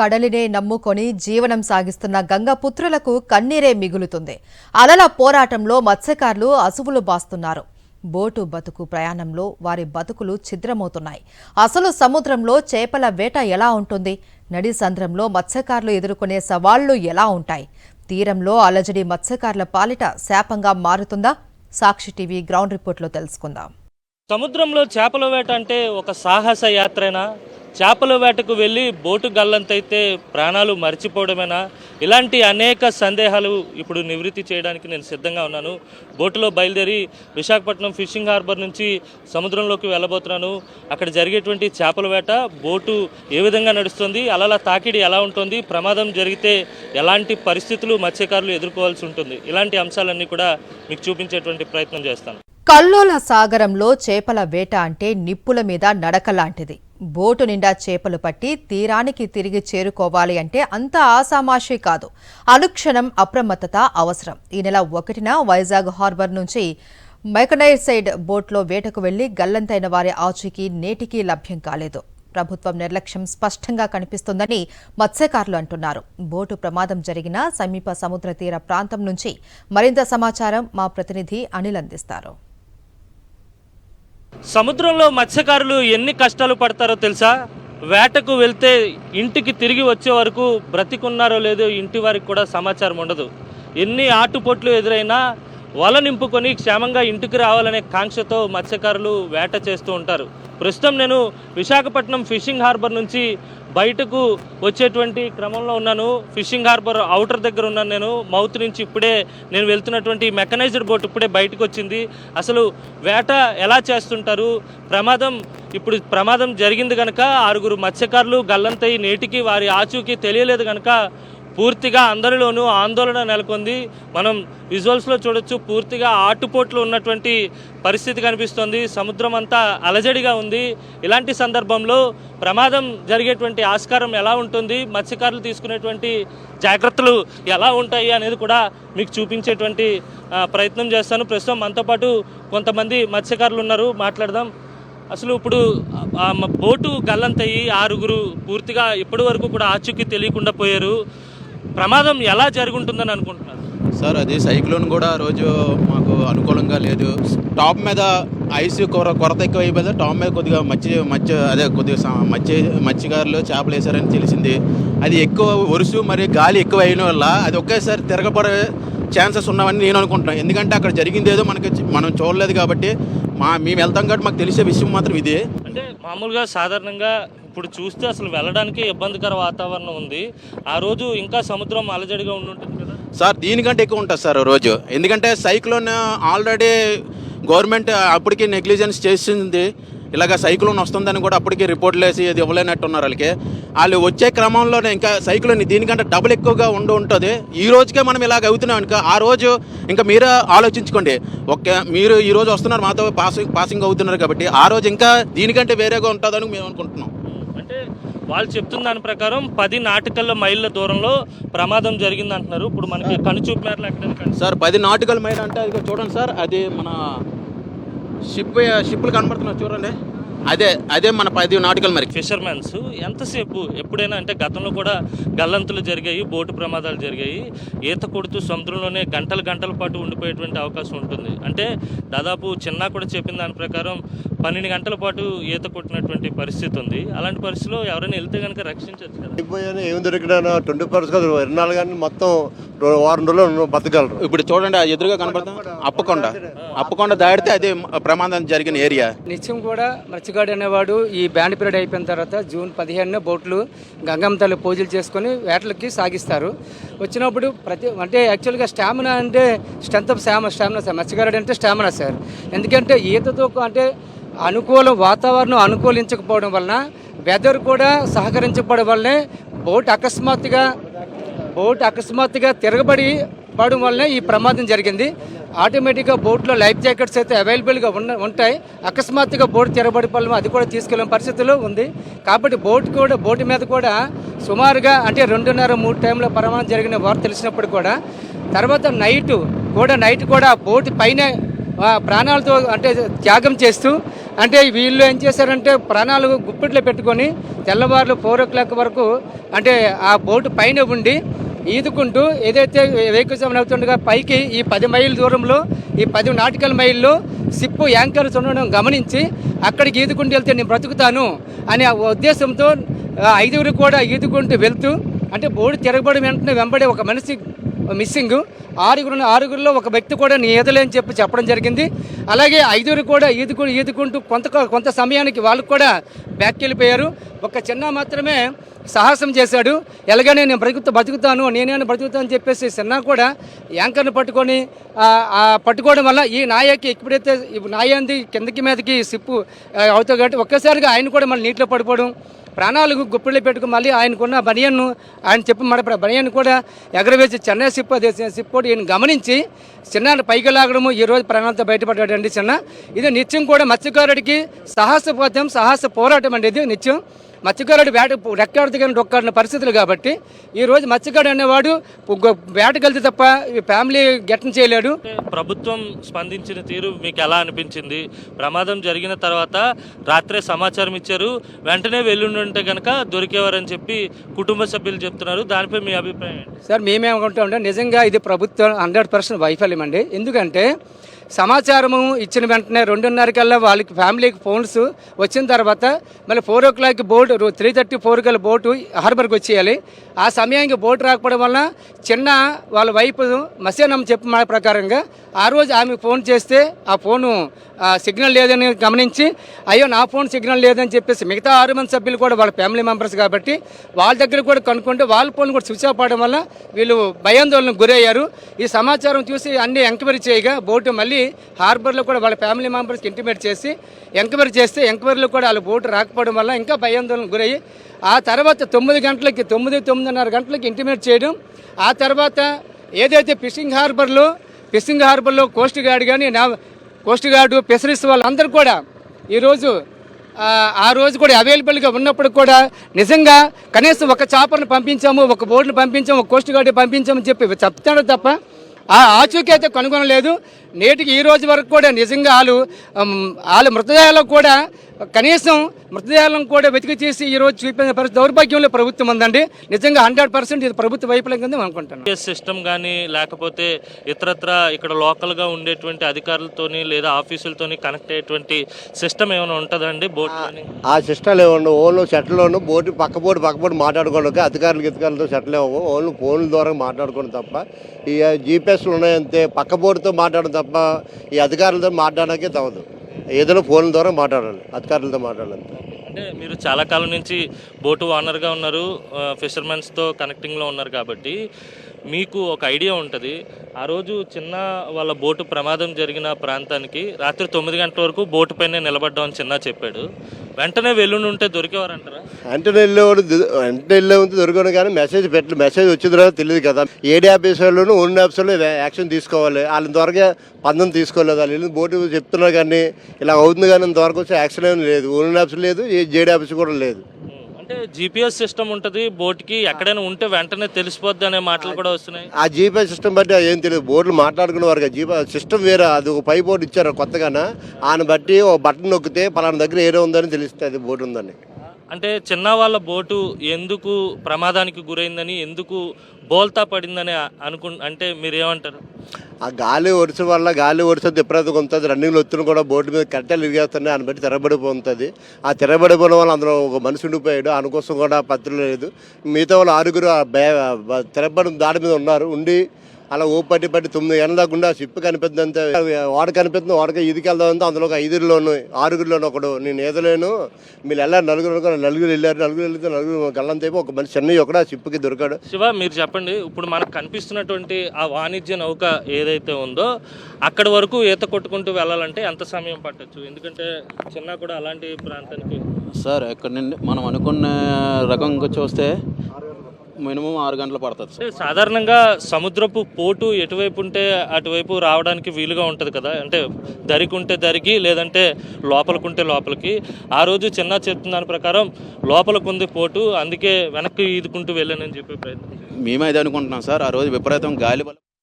కడలినే నమ్ముకొని జీవనం సాగిస్తున్న గంగపుత్రులకు కన్నీరే మిగులుతుంది. అలల పోరాటంలో మత్స్యకారులు అసువులు బాస్తున్నారు. బోటు బతుకు ప్రయాణంలో వారి బతుకులు ఛిద్రమవుతున్నాయి. అసలు సముద్రంలో చేపల వేట ఎలా ఉంటుంది? నడి సంద్రంలో మత్స్యకారులు ఎదుర్కొనే సవాళ్లు ఎలా ఉంటాయి? తీరంలో అలజడి మత్స్యకారుల పాలిట శాపంగా మారుతుందా? సాక్షి టీవీ గ్రౌండ్ రిపోర్ట్లో తెలుసుకుందాం. సముద్రంలో చేపల వేట అంటే ఒక సాహస యాత్రేనా? చేపల వేటకు వెళ్ళి బోటు గల్లంతైతే ప్రాణాలు మర్చిపోవడమేనా? ఇలాంటి అనేక సందేహాలు ఇప్పుడు నివృత్తి చేయడానికి నేను సిద్ధంగా ఉన్నాను. బోటులో బయలుదేరి విశాఖపట్నం ఫిషింగ్ హార్బర్ నుంచి సముద్రంలోకి వెళ్ళబోతున్నాను. అక్కడ జరిగేటువంటి చేపల వేట, బోటు ఏ విధంగా నడుస్తుంది, అలల తాకిడి ఎలా ఉంటుంది, ప్రమాదం జరిగితే ఎలాంటి పరిస్థితులు మత్స్యకారులు ఎదుర్కోవాల్సి ఉంటుంది, ఇలాంటి అంశాలన్నీ కూడా మీకు చూపించేటువంటి ప్రయత్నం చేస్తాను. కల్లోల సాగరంలో చేపల వేట అంటే నిప్పుల మీద నడక లాంటిది. బోటు నిండా చేపలు పట్టి తీరానికి తిరిగి చేరుకోవాలి అంటే అంత ఆసామాషి కాదు. అనుక్షణం అప్రమత్తత అవసరం. ఈ నెల 1న వైజాగ్ హార్బర్ నుంచి మెకనైజ్డ్ బోట్లో వేటకు వెళ్లి గల్లంతైన వారి ఆచూకీ నేటికీ లభ్యం కాలేదు. ప్రభుత్వం నిర్లక్ష్యం స్పష్టంగా కనిపిస్తోందని మత్స్యకారులు అంటున్నారు. బోటు ప్రమాదం జరిగిన సమీప సముద్ర తీర ప్రాంతం నుంచి మరింత సమాచారం మా ప్రతినిధి అనిల్ అందిస్తారు. సముద్రంలో మత్స్యకారులు ఎన్ని కష్టాలు పడతారో తెలుసా? వేటకు వెళ్తే ఇంటికి తిరిగి వచ్చే వరకు బ్రతికున్నారో లేదో ఇంటి వారికి కూడా సమాచారం ఉండదు. ఎన్ని ఆటుపోట్లు ఎదురైనా వల నింపుకొని క్షేమంగా ఇంటికి రావాలనే కాంక్షతో మత్స్యకారులు వేట చేస్తూ ఉంటారు. ప్రస్తుతం నేను విశాఖపట్నం ఫిషింగ్ హార్బర్ నుంచి బయటకు వచ్చేటువంటి క్రమంలో ఉన్నాను. ఫిషింగ్ హార్బర్ అవుటర్ దగ్గర ఉన్నాను. నేను మౌత్ నుంచి ఇప్పుడే నేను వెళ్తున్నటువంటి మెకనైజ్డ్ బోట్ ఇప్పుడే బయటకు వచ్చింది. అసలు వేట ఎలా చేస్తుంటారు, ప్రమాదం జరిగింది కనుక 6 మత్స్యకారులు గల్లంతై నేటికి వారి ఆచూకీ తెలియలేదు కనుక పూర్తిగా అందరిలోనూ ఆందోళన నెలకొంది. మనం విజువల్స్లో చూడొచ్చు, పూర్తిగా ఆటుపోట్లు ఉన్నటువంటి పరిస్థితి కనిపిస్తోంది. సముద్రం అంతా అలజడిగా ఉంది. ఇలాంటి సందర్భంలో ప్రమాదం జరిగేటువంటి ఆస్కారం ఎలా ఉంటుంది, మత్స్యకారులు తీసుకునేటువంటి జాగ్రత్తలు ఎలా ఉంటాయి అనేది కూడా మీకు చూపించేటువంటి ప్రయత్నం చేస్తాను. ప్రస్తుతం మనతో పాటు కొంతమంది మత్స్యకారులు ఉన్నారు, మాట్లాడదాం. అసలు ఇప్పుడు బోటు గల్లంతయ్యి 6 పూర్తిగా ఇప్పటి వరకు కూడా ఆచూకీ తెలియకుండా పోయారు. ప్రమాదం ఎలా జరుగుంటుందని అనుకుంటున్నారు సార్? అది సైక్లోన్ కూడా రోజు మాకు అనుకూలంగా లేదు. టాప్ మీద ఐస్ కొరత ఎక్కువ అయిపోయింది. టాప్ మీద కొద్దిగా మత్స్యకారులు చేపలు వేశారని తెలిసింది. అది ఎక్కువ ఒరుసు మరియు గాలి ఎక్కువ అయిన వల్ల అది ఒకేసారి తిరగబడే ఛాన్సెస్ ఉన్నామని నేను అనుకుంటున్నాను. ఎందుకంటే అక్కడ జరిగింది ఏదో మనం చూడలేదు కాబట్టి మేము వెళ్తాం కాబట్టి మాకు తెలిసే విషయం మాత్రం ఇదే. అంటే మామూలుగా సాధారణంగా ఇప్పుడు చూస్తే అసలు వెళ్ళడానికి ఇబ్బందికర వాతావరణం ఉంది. ఆ రోజు ఇంకా సముద్రం అలజడిగా ఉండుంటుంది కదా సార్? దీనికంటే ఎక్కువ ఉంటుంది సార్ రోజు. ఎందుకంటే సైక్లోన్ ఆల్రెడీ గవర్నమెంట్ అప్పటికి నెగ్లిజెన్స్ చేసింది. ఇలాగ సైక్లోన్ వస్తుందని కూడా అప్పటికి రిపోర్ట్లు వేసి అది ఇవ్వలేనట్టున్నారు. వాళ్ళు వచ్చే క్రమంలోనే ఇంకా సైక్లోన్ దీనికంటే డబుల్ ఎక్కువగా ఉంటుంది. ఈ రోజుకే మనం ఇలాగ అవుతున్నాం ఇంకా ఆ రోజు ఇంకా మీరే ఆలోచించుకోండి. మీరు ఈ రోజు వస్తున్నారు, మాతో పాసింగ్ అవుతున్నారు కాబట్టి ఆ రోజు ఇంకా దీనికంటే వేరేగా ఉంటుందని మేము అనుకుంటున్నాం. అంటే వాళ్ళు చెప్తున్న దాని ప్రకారం 10 నాటికల్ మైళ్ళ దూరంలో ప్రమాదం జరిగింది అంటున్నారు. ఇప్పుడు మనకి కనుచూపు మేరలు ఎక్కడ సార్ 10 నాటికల్ మైల్ అంటే అది చూడండి సార్, అది మన షిప్లు కనబడుతున్నారు చూడండి, అదే మన 10 నాటికల్ మరి. ఫిషర్మెన్స్ ఎంతసేపు ఎప్పుడైనా అంటే గతంలో కూడా గల్లంతులు జరిగాయి, బోటు ప్రమాదాలు జరిగాయి. ఈత కొడుతూ సముద్రంలోనే గంటల పాటు ఉండిపోయేటువంటి అవకాశం ఉంటుంది. అంటే దాదాపు చిన్న కూడా చెప్పిన దాని ప్రకారం 12 గంటల పాటు ఈత కొట్టినటువంటి పరిస్థితి ఉంది. అలాంటి పరిస్థితిలో ఎవరైనా వెళ్తే కనుక రక్షించవచ్చు కదా. ఏం దొరికినా 24 కాదు 24 గంటలు మొత్తం వారం రోజులు బతకగలరు. ఇప్పుడు చూడండి ఎదురుగా కనబడతాం అప్పకొండ దాడితే అదే ప్రమాదం జరిగిన ఏరియా. నిత్యం కూడా మత్స్యకారుడు అనేవాడు ఈ బ్యాండ్ పీరియడ్ అయిపోయిన తర్వాత జూన్ 15న బోట్లు గంగమ్మ తల్లి పూజలు చేసుకొని వేటలకి సాగిస్తారు. వచ్చినప్పుడు అంటే యాక్చువల్గా స్టామినా అంటే స్ట్రెంత్ ఆఫ్ స్టామినా సార్. మత్స్యకారుడు అంటే స్టామినా సార్. ఎందుకంటే ఈతతో అంటే వాతావరణం అనుకూలించకపోవడం వలన, వెదర్ కూడా సహకరించకపోవడం వల్లనే బోట్ అకస్మాత్తుగా తిరగబడడం వల్లనే ఈ ప్రమాదం జరిగింది. ఆటోమేటిక్గా బోట్లో లైఫ్ జాకెట్స్ అయితే అవైలబుల్గా ఉంటాయి. అకస్మాత్తుగా బోట్ తిరగబడిపోవడం అది కూడా తీసుకెళ్ళిన పరిస్థితుల్లో ఉంది. కాబట్టి బోటు మీద కూడా సుమారుగా అంటే 2:30-3 టైంలో ప్రమాదం జరిగిన వారు తెలిసినప్పుడు కూడా తర్వాత నైట్ కూడా బోటు పైన ప్రాణాలతో అంటే త్యాగం చేస్తూ అంటే వీళ్ళు ఏం చేశారంటే ప్రాణాలు గుప్పిట్లో పెట్టుకొని తెల్లవారులు 4 o'clock వరకు అంటే ఆ బోటు పైన ఉండి ఈదుకుంటూ ఏదైతే వెహికల్స్ అవుతుండగా పైకి ఈ 10 మైళ్ళ దూరంలో ఈ 10 నాటికల్ మైల్లో సిప్పు యాంకర్స్ ఉండడం గమనించి అక్కడికి ఈదుకుంటూ వెళ్తే నేను బ్రతుకుతాను అనే ఉద్దేశంతో 5 కూడా ఈదుకుంటూ వెళ్తూ అంటే బోర్డు తిరగబడి వెంటనే వెంబడి ఒక మనిషి మిస్సింగ్, 6గురిలో ఒక వ్యక్తి కూడా నీ ఈదలేని చెప్పడం జరిగింది. అలాగే 5 కూడా ఈదుకుంటూ కొంత సమయానికి వాళ్ళు కూడా బ్యాక్ వెళ్ళిపోయారు. ఒక చిన్న మాత్రమే సాహసం చేశాడు, ఎలాగనే నేను బతుకుతాను నేనే బ్రతుకుతాను అని చెప్పేసి చిన్న కూడా యాంకర్ని పట్టుకోవడం వల్ల ఈ నాయకి ఎప్పుడైతే నాయంది కిందకి మీదకి సిప్పు అవుతాయి కాబట్టి ఒక్కసారిగా ఆయన కూడా మళ్ళీ నీటిలో పడిపోవడం, ప్రాణాలకు గుప్పిళ్ళు పెట్టుకుని మళ్ళీ ఆయనకున్న బనియన్ను మన బనియన్ కూడా ఎగరవేసి చెన్నై సిప్పు ఈయన గమనించి చిన్న పైకి లాగడము ఈరోజు ప్రాణాలతో బయటపడ్డాడండి చిన్న. ఇది నిత్యం కూడా మత్స్యకారుడికి సాహస పోరాటం అండి. ఇది నిత్యం మత్స్యకారుడు రెక్కాడితే కానీ డొక్కాడిన పరిస్థితులు కాబట్టి ఈరోజు మత్స్యకారుడు అనేవాడు వేటకెళ్తే తప్ప ఫ్యామిలీ గెట్టం చేయలేడు. ప్రభుత్వం స్పందించిన తీరు మీకు ఎలా అనిపించింది? ప్రమాదం జరిగిన తర్వాత రాత్రే సమాచారం ఇచ్చారు, వెంటనే వెళ్ళుంటే కనుక దొరికేవారని చెప్పి కుటుంబ సభ్యులు చెప్తున్నారు. దానిపై మీ అభిప్రాయం ఏంటి? సార్ మేమేమనుకుంటామంటే నిజంగా ఇది ప్రభుత్వం 100% వైఫల్యం అండి. ఎందుకంటే సమాచారము ఇచ్చిన వెంటనే 2:30 కల్లా వాళ్ళకి ఫ్యామిలీకి ఫోన్స్ వచ్చిన తర్వాత మళ్ళీ 4 o'clock బోటు 3:34 కల్లా బోటు హార్బర్కి వచ్చేయాలి. ఆ సమయానికి బోటు రాకపోవడం వల్ల చిన్న వాళ్ళ వైపు మసేనమ్మ చెప్పిన మాట ప్రకారంగా ఆ రోజు ఆమె ఫోన్ చేస్తే ఆ ఫోను సిగ్నల్ లేదని గమనించి అయ్యో నా ఫోన్ సిగ్నల్ లేదని చెప్పేసి మిగతా 6 మంది సభ్యులు కూడా వాళ్ళ ఫ్యామిలీ మెంబర్స్ కాబట్టి వాళ్ళ దగ్గర కూడా కనుక్కుంటే వాళ్ళ ఫోన్ కూడా స్విచ్ ఆఫ్ అవడం వల్ల వీళ్ళు భయాందోళనకు గురయ్యారు. ఈ సమాచారం చూసి అన్ని ఎంక్వైరీ చేయగా బోటు మళ్ళీ హార్బర్లో కూడా వాళ్ళ ఫ్యామిలీ మెంబర్స్కి ఇంటిమేట్ చేసి ఎంక్వైరీ చేస్తే ఎంక్వైరీలో కూడా వాళ్ళ బోటు రాకపోవడం వల్ల ఇంకా భయాందోళనకు గురయ్యి ఆ తర్వాత 9:30 గంటలకి ఇంటిమేట్ చేయడం. ఆ తర్వాత ఏదైతే ఫిషింగ్ హార్బర్లో కోస్ట్ గార్డ్ కానీ కోస్ట్ గార్డు ఫిషరీస్ వాళ్ళందరూ కూడా ఈరోజు ఆ రోజు కూడా అవైలబుల్గా ఉన్నప్పుడు కూడా నిజంగా కనీసం ఒక చాపర్ని పంపించాము, ఒక బోర్డుని పంపించాము, ఒక కోస్ట్ గార్డు పంపించామని చెప్పి చెప్తాడు తప్ప ఆ ఆచూకీ అయితే కనుగొనలేదు. నేటికి ఈ రోజు వరకు కూడా నిజంగా వాళ్ళ మృతదేహాలకు కూడా కనీసం మృతదేహాలను కూడా వెతికి చేసి ఈ రోజు చూపిన పరిస్థితి దౌర్భాగ్యంలో ప్రభుత్వం ఉందండి. నిజంగా 100% ఇది ప్రభుత్వ వైఫల్యం కింద అనుకుంటాను. సిస్టమ్ కానీ లేకపోతే ఇతరత్ర ఇక్కడ లోకల్గా ఉండేటువంటి అధికారులతోని లేదా ఆఫీసులతోని కనెక్ట్ అయ్యేటువంటి సిస్టమ్ ఏమైనా ఉంటుందండి బోట్లోని? ఆ సిస్టమ్ ఏమన్నా ఓన్లు సెట్లోను బోటు పక్కపోటు మాట్లాడుకోవడానికి అధికారులతో సెటిల్ ఏమో ఓన్లు ఫోన్ల ద్వారా మాట్లాడుకోవడం తప్ప ఈ జీపీఎస్లు ఉన్నాయంతే పక్కపోటుతో మాట్లాడడం తప్ప ఈ అధికారులతో మాట్లాడడానికే తవ్వదు. ఏదైనా ఫోన్ల ద్వారా మాట్లాడాలి, అధికారులతో మాట్లాడాలి. అంటే మీరు చాలా కాలం నుంచి బోటు ఓనర్గా ఉన్నారు, ఫిషర్మెన్స్తో కనెక్టింగ్లో ఉన్నారు కాబట్టి మీకు ఒక ఐడియా ఉంటుంది. ఆ రోజు చిన్న వాళ్ళ బోటు ప్రమాదం జరిగిన ప్రాంతానికి రాత్రి 9 గంటల వరకు బోటు పైన నిలబడ్డామని చిన్న చెప్పాడు. వెంటనే వెళ్ళుండి ఉంటే దొరికేవారంటారా? వెంటనే వెళ్ళేవాడు దొరకడు కానీ మెసేజ్ వచ్చిన తర్వాత తెలియదు కదా. ఏడీ ఆఫీసర్లను ఓన్ ఆఫీసర్లు యాక్షన్ తీసుకోవాలి. వాళ్ళ త్వరగా పందం తీసుకోలేదు. వాళ్ళు బోటు చెప్తున్నారు కానీ ఇలా అవుతుంది కానీ ఇంతవరకు వచ్చి యాక్షన్ ఏమి లేదు. ఓన్ ఆఫీసర్ లేదు, జేడీ ఆఫీసర్ కూడా లేదు. అంటే జీపీఎస్ సిస్టమ్ ఉంటుంది బోట్కి, ఎక్కడైనా ఉంటే వెంటనే తెలిసిపోద్ది అనే మాటలు కూడా వస్తున్నాయి. ఆ జీపీఎస్ సిస్టమ్ బట్టి ఏం తెలియదు. బోర్డులు మాట్లాడుకునే వారు జీపీఎస్ సిస్టమ్ వేరే, అది ఒక పై బోర్డు ఇచ్చారు కొత్తగానే. ఆయన బట్టి ఒక బటన్ నొక్కితే పలానా దగ్గర ఏదో ఉందని తెలుస్తుంది బోర్డు ఉందని. అంటే చిన్న వాళ్ళ బోటు ఎందుకు ప్రమాదానికి గురైందని, ఎందుకు బోల్తా పడిందని అంటే మీరు ఏమంటారు? ఆ గాలి ఒడిసే వల్ల గాలి ఒడిసే విపరీతంగా ఉంటుంది. రన్నింగ్లో వచ్చిన కూడా బోర్డు మీద కట్టెలు ఇరిగేస్తున్నాయి. ఆయన బట్టి తిరగబడిపోతుంది. ఆ తిరగబడిపోవడం వల్ల అందులో ఒక మనిషి ఉండిపోయాడు. ఆయన కూడా పత్రికలు లేదు. మిగతా వాళ్ళు 6 తిరగబడి దాడి మీద ఉండి అలా పట్టి 9 గంటల దాకా ఉండి ఆ షిప్ కనిపిస్తుంది అంతే. వాడ కనిపిస్తుంది, వాడకి ఈదికి వెళ్దామంటే అందులో ఒక 6గురిలోను ఒకడు నేను ఏదలేను మీరు వెళ్ళారు. నలుగురు వెళ్ళారు. నలుగురు వెళ్తే నలుగురు గల్లంతైపు ఒక మనిషి చెన్నై ఒకడు ఆ షిప్కి దొరికాడు. శివ, మీరు చెప్పండి, ఇప్పుడు మనకు కనిపిస్తున్నటువంటి ఆ వాణిజ్య నౌక ఏదైతే ఉందో అక్కడి వరకు ఈత కొట్టుకుంటూ వెళ్ళాలంటే ఎంత సమయం పట్టచ్చు? ఎందుకంటే చిన్న కూడా అలాంటి ప్రాంతానికి సార్ ఎక్కడి నుండి మనం అనుకున్న రకంగా చూస్తే మినిమం 6 గంటలు పడుతుంది సార్. సాధారణంగా సముద్రపు పోటు ఎటువైపు ఉంటే అటువైపు రావడానికి వీలుగా ఉంటుంది కదా. అంటే దరికి ఉంటే దరికి, లేదంటే లోపలికుంటే లోపలికి. ఆ రోజు చిన్న చెప్తున్న దాని ప్రకారం లోపలికుంది పోటు, అందుకే వెనక్కి ఈదుకుంటూ వెళ్ళానని చెప్పే ప్రయత్నం. మేమైతే అనుకుంటున్నాం సార్. ఆ రోజు విపరీతం గాలి